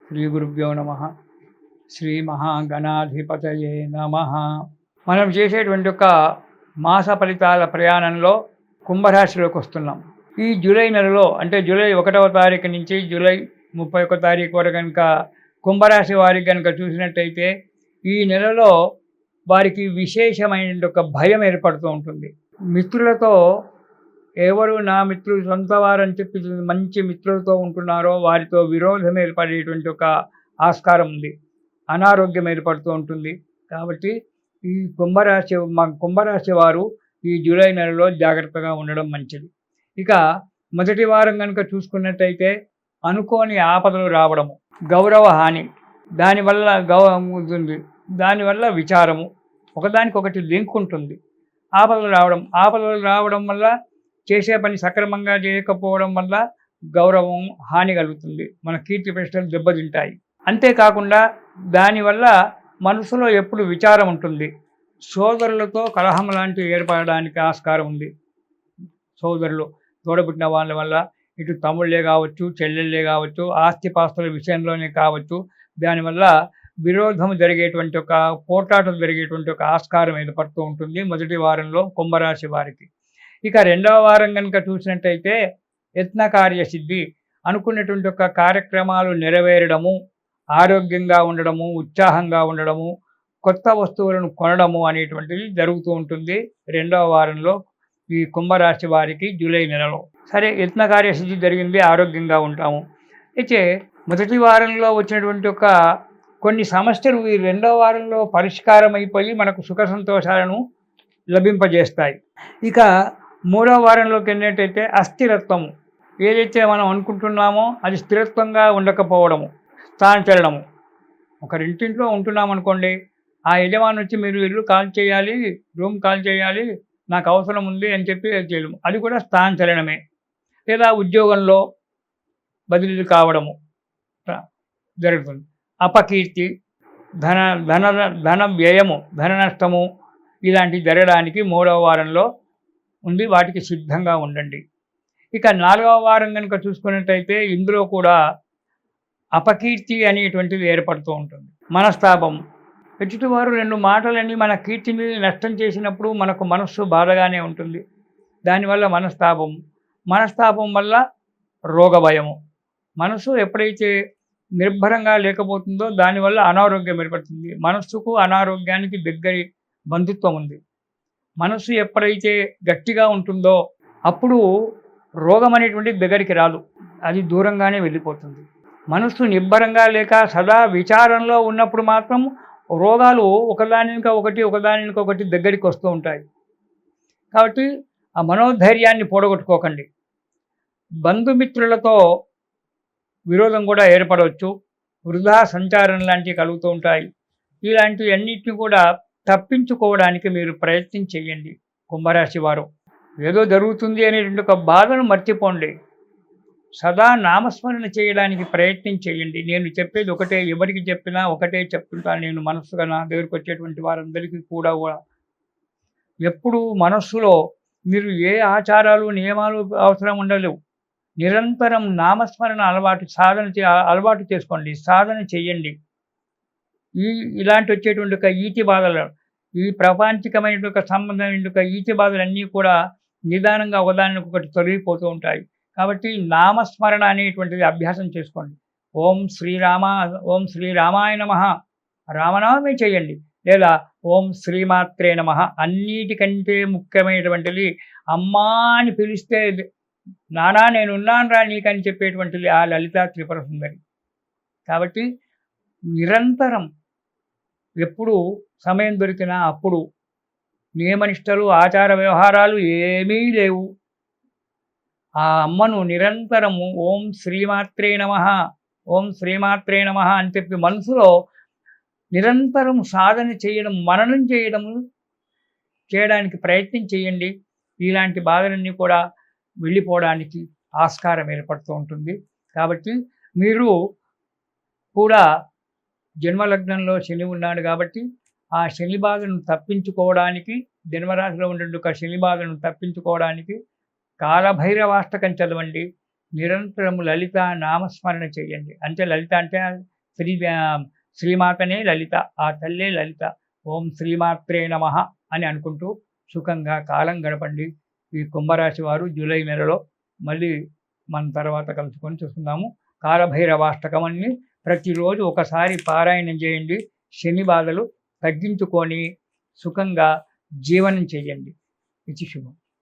శ్రీ గురుభ్యో నమ. శ్రీ మహాగణాధిపతయే నమ. మనం చేసేటువంటి ఒక మాస ఫలితాల ప్రయాణంలో కుంభరాశిలోకి వస్తున్నాం. ఈ జూలై నెలలో అంటే జూలై 1వ తారీఖు నుంచి జూలై 31 తారీఖు వరకు కనుక కుంభరాశి వారికి కనుక చూసినట్టయితే ఈ నెలలో వారికి విశేషమైన ఒక భయం ఏర్పడుతూ ఉంటుంది. మిత్రులతో ఎవరు నా మిత్రులు సొంత వారని చెప్పి మంచి మిత్రులతో ఉంటున్నారో వారితో విరోధం ఏర్పడేటువంటి ఒక ఆస్కారం ఉంది. అనారోగ్యం ఏర్పడుతూ ఉంటుంది. కాబట్టి ఈ కుంభరాశి వారు ఈ జూలై నెలలో జాగ్రత్తగా ఉండడం మంచిది. ఇక మొదటి వారం కనుక చూసుకున్నట్టయితే అనుకోని ఆపదలు రావడము, గౌరవ హాని, దానివల్ల విచారము, ఒకదానికొకటి లింక్ ఉంటుంది. ఆపదలు రావడం వల్ల చేసే పని సక్రమంగా చేయకపోవడం వల్ల గౌరవం హాని కలుగుతుంది. మన కీర్తి ప్రతిష్టలు దెబ్బతింటాయి. అంతేకాకుండా దానివల్ల మనసులో ఎప్పుడు విచారం ఉంటుంది. సోదరులతో కలహం లాంటివి ఏర్పడడానికి ఆస్కారం ఉంది. సోదరులు తోడబుట్టిన వాళ్ళ వల్ల ఇటు తమ్ముళ్ళే కావచ్చు, చెల్లెళ్ళే కావచ్చు, ఆస్తిపాస్తుల విషయంలోనే కావచ్చు, దానివల్ల విరోధం జరిగేటువంటి ఒక పోట్లాటలు జరిగేటువంటి ఒక ఆస్కారం ఏర్పడుతూ ఉంటుంది మొదటి వారంలో కుంభరాశి వారికి. ఇక రెండవ వారం కనుక చూసినట్టయితే యత్న కార్యసిద్ధి, అనుకున్నటువంటి ఒక కార్యక్రమాలు నెరవేరడము, ఆరోగ్యంగా ఉండడము, ఉత్సాహంగా ఉండడము, కొత్త వస్తువులను కొనడము అనేటువంటిది జరుగుతూ ఉంటుంది రెండవ వారంలో ఈ కుంభరాశి వారికి జూలై నెలలో. సరే, యత్న కార్యసిద్ధి జరిగింది, ఆరోగ్యంగా ఉంటాము. అయితే మొదటి వారంలో వచ్చినటువంటి ఒక కొన్ని సమస్యలు ఈ రెండవ వారంలో పరిష్కారం అయిపోయి మనకు సుఖ సంతోషాలను లభింపజేస్తాయి. ఇక మూడవ వారంలోకి వెళ్ళినట్టయితే అస్థిరత్వము, ఏదైతే మనం అనుకుంటున్నామో అది స్థిరత్వంగా ఉండకపోవడము, స్థానచలనము. ఒకరింటింట్లో ఉంటున్నాం అనుకోండి, ఆ యజమాని వచ్చి మీరు ఇల్లు కాల్ చేయాలి, రూమ్ కాల్ చేయాలి, నాకు అవసరం ఉంది అని చెప్పి చేయడం, అది కూడా స్థానచలనమే. లేదా ఉద్యోగంలో బదిలీలు కావడము జరుగుతుంది. అపకీర్తి, ధన ధన ధన వ్యయము, ధన నష్టము, ఇలాంటివి జరగడానికి మూడవ వారంలో ఉంది. వాటికి సిద్ధంగా ఉండండి. ఇక నాలుగవ వారం కనుక చూసుకున్నట్టయితే ఇందులో కూడా అపకీర్తి అనేటువంటిది ఏర్పడుతూ ఉంటుంది. మనస్తాపం, ఎదుటివారు రెండు మాటలన్నీ మన కీర్తిని నష్టం చేసినప్పుడు మనకు మనస్సు బాధగానే ఉంటుంది. దానివల్ల మనస్తాపం వల్ల రోగ భయము. మనస్సు ఎప్పుడైతే నిర్భరంగా లేకపోతుందో దానివల్ల అనారోగ్యం ఏర్పడుతుంది. మనస్సుకు అనారోగ్యానికి దగ్గరి బంధుత్వం ఉంది. మనస్సు ఎప్పుడైతే గట్టిగా ఉంటుందో అప్పుడు రోగం అనేటువంటిది దగ్గరికి రాదు, అది దూరంగానే వెళ్ళిపోతుంది. మనస్సు నిబ్బరంగా లేక సదా విచారంలో ఉన్నప్పుడు మాత్రం రోగాలు ఒకదానికొకటి దగ్గరికి వస్తూ ఉంటాయి. కాబట్టి ఆ మనోధైర్యాన్ని పోడగొట్టుకోకండి. బంధుమిత్రులతో విరోధం కూడా ఏర్పడవచ్చు, వృధా సంచారం లాంటివి కలుగుతూ ఉంటాయి. ఇలాంటివన్నిటిని కూడా తప్పించుకోవడానికి మీరు ప్రయత్నం చేయండి. కుంభరాశి వారు ఏదో జరుగుతుంది అనేటువంటి ఒక బాధను మర్చిపోండి. సదా నామస్మరణ చేయడానికి ప్రయత్నం చేయండి. నేను చెప్పేది ఒకటే, ఎవరికి చెప్పినా ఒకటే చెప్తుంటాను నేను మనస్సుగా. నా దగ్గరికి వచ్చేటువంటి వారందరికీ కూడా ఎప్పుడు మనస్సులో మీరు ఏ ఆచారాలు నియమాలు అవసరం ఉండలేవు. నిరంతరం నామస్మరణ అలవాటు చేసుకోండి, సాధన చేయండి. ఇలాంటి వచ్చేటువంటి ఒక ఈతి బాధలు, ఈ ప్రాపంచికమైనటువంటి ఒక సంబంధమైన ఒక ఈతి బాధలన్నీ కూడా నిదానంగా ఒకదానికొకటి తొలగిపోతూ ఉంటాయి. కాబట్టి నామస్మరణ అనేటువంటిది అభ్యాసం చేసుకోండి. ఓం శ్రీరామాయ నమః రామనామే చేయండి, లేదా ఓం శ్రీమాత్రే నమః. అన్నిటికంటే ముఖ్యమైనటువంటిది అమ్మా అని పిలిస్తే నానా నేనున్నాను రా నీకని చెప్పేటువంటిది ఆ లలితా త్రిపుర సుందరి. కాబట్టి నిరంతరం ఎప్పుడు సమయం దొరికినా అప్పుడు నియమనిష్టలు, ఆచార వ్యవహారాలు ఏమీ లేవు. ఆ అమ్మను నిరంతరము ఓం శ్రీమాత్రే నమః అని చెప్పి మనసులో నిరంతరం సాధన చేయడం, మననం చేయడానికి ప్రయత్నం చేయండి. ఇలాంటి బాధలన్నీ కూడా వెళ్ళిపోవడానికి ఆస్కారం ఏర్పడుతూ ఉంటుంది. కాబట్టి మీరు కూడా జన్మలగ్నంలో శని ఉన్నాడు కాబట్టి ఆ శని బాధను తప్పించుకోవడానికి, జన్మరాశిలో ఉండే ఒక శని బాధను తప్పించుకోవడానికి కాలభైరవాష్టకం చదవండి. నిరంతరము లలిత నామస్మరణ చేయండి. అంటే లలిత అంటే శ్రీమాతనే లలిత, ఆ తల్లే లలిత. ఓం శ్రీమాత్రే నమః అని అనుకుంటూ సుఖంగా కాలం గడపండి. ఈ కుంభరాశి వారు జూలై నెలలో మళ్ళీ మనం తర్వాత కలుసుకొని చూస్తున్నాము. కాలభైరవాష్టకం అని ప్రతిరోజు ఒకసారి పారాయణం చేయండి. శని బాధలు తగ్గించుకొని సుఖంగా జీవనం చేయండి. ఇది శుభం.